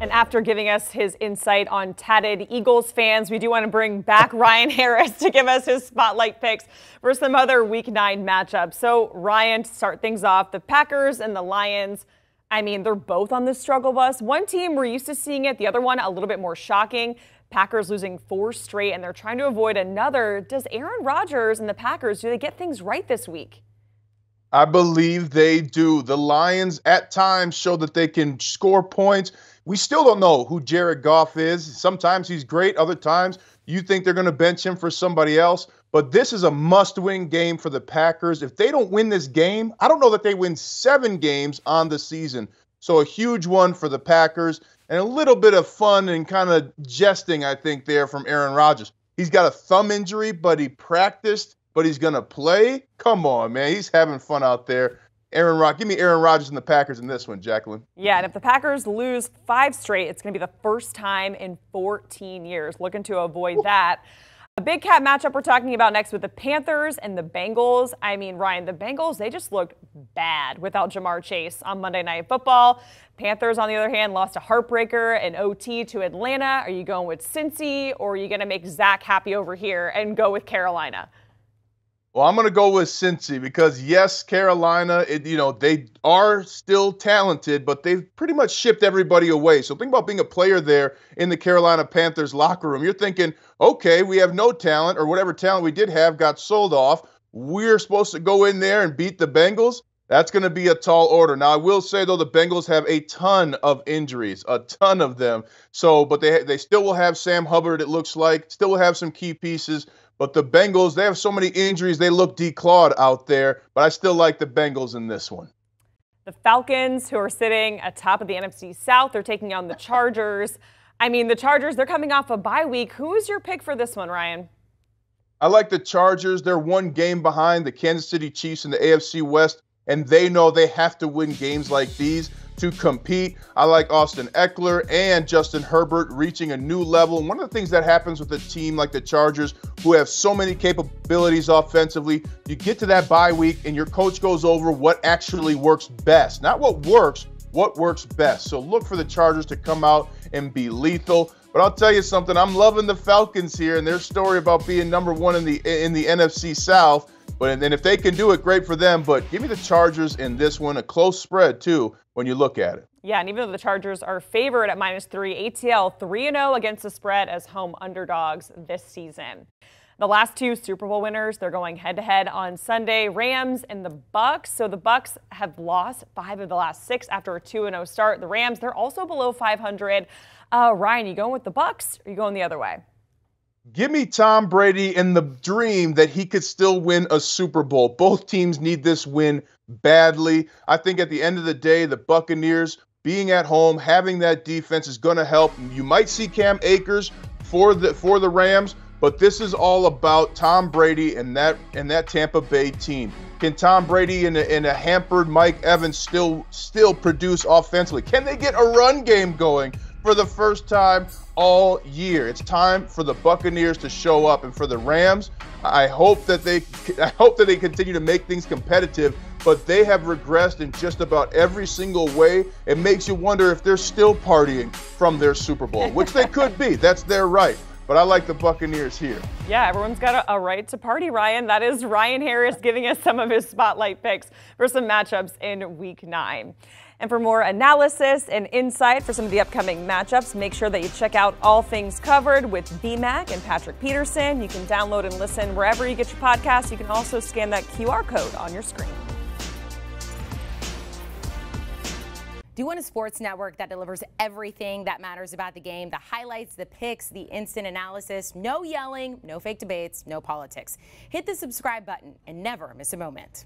And after giving us his insight on tatted Eagles fans, we do want to bring back Ryan Harris to give us his spotlight picks for some other Week 9 matchups. So, Ryan, to start things off, the Packers and the Lions, I mean, they're both on the struggle bus. One team, we're used to seeing it. The other one, a little bit more shocking. Packers losing 4 straight, and they're trying to avoid another. Does Aaron Rodgers and the Packers, do they get things right this week? I believe they do. The Lions at times show that they can score points. We still don't know who Jared Goff is. Sometimes he's great. Other times you think they're going to bench him for somebody else. But this is a must-win game for the Packers. If they don't win this game, I don't know that they win 7 games on the season. So a huge one for the Packers and a little bit of fun and kind of jesting, I think, there from Aaron Rodgers. He's got a thumb injury, but he practiced, but he's going to play. Come on, man. He's having fun out there. Give me Aaron Rodgers and the Packers in this one, Jacqueline. Yeah, and if the Packers lose 5 straight, it's going to be the first time in 14 years. Looking to avoid that. A big cat matchup we're talking about next with the Panthers and the Bengals. I mean, Ryan, the Bengals, they just looked bad without Jamar Chase on Monday Night Football. Panthers, on the other hand, lost a heartbreaker in OT to Atlanta. Are you going with Cincy, or are you going to make Zach happy over here and go with Carolina? Well, I'm going to go with Cincy because, yes, Carolina, they are still talented, but they've pretty much shipped everybody away. So think about being a player there in the Carolina Panthers locker room. You're thinking, okay, we have no talent, or whatever talent we did have got sold off. We're supposed to go in there and beat the Bengals. That's going to be a tall order. Now, I will say, though, the Bengals have a ton of injuries, a ton of them. So, but they still will have Sam Hubbard, it looks like, still will have some key pieces. But the Bengals, they have so many injuries, they look declawed out there. But I still like the Bengals in this one. The Falcons, who are sitting atop of the NFC South, they're taking on the Chargers. I mean, the Chargers, they're coming off a bye week. Who's your pick for this one, Ryan? I like the Chargers. They're 1 game behind the Kansas City Chiefs in the AFC West, and they know they have to win games like these to compete. I like Austin Eckler and Justin Herbert reaching a new level. And one of the things that happens with a team like the Chargers, who have so many capabilities offensively, you get to that bye week and your coach goes over what actually works best. Not what works best. So look for the Chargers to come out and be lethal. But I'll tell you something, I'm loving the Falcons here and their story about being number 1 in the NFC South. And then if they can do it, great for them. But give me the Chargers in this one, a close spread too when you look at it. Yeah, and even though the Chargers are favored at -3, ATL 3-0 against the spread as home underdogs this season. The last 2 Super Bowl winners, they're going head-to-head on Sunday, Rams and the Bucks. So the Bucks have lost 5 of the last 6 after a 2-0 start. The Rams, they're also below 500. Ryan, you going with the Bucks, or are you going the other way? Give me Tom Brady and the dream that he could still win a Super Bowl. Both teams need this win badly. I think at the end of the day, the Buccaneers being at home, having that defense is going to help. You might see Cam Akers for the Rams, but this is all about Tom Brady and that Tampa Bay team. Can Tom Brady and a hampered Mike Evans still produce offensively? Can they get a run game going for the first time all year? It's time for the Buccaneers to show up, and for the Rams, I hope that they continue to make things competitive, but they have regressed in just about every single way. It makes you wonder if they're still partying from their Super Bowl, which they could be. That's their right. But I like the Buccaneers here. Yeah, everyone's got a right to party, Ryan. That is Ryan Harris giving us some of his spotlight picks for some matchups in Week 9. And for more analysis and insight for some of the upcoming matchups, make sure that you check out All Things Covered with BMAC and Patrick Peterson. You can download and listen wherever you get your podcasts. You can also scan that QR code on your screen. Do you want a sports network that delivers everything that matters about the game? The highlights, the picks, the instant analysis, no yelling, no fake debates, no politics. Hit the subscribe button and never miss a moment.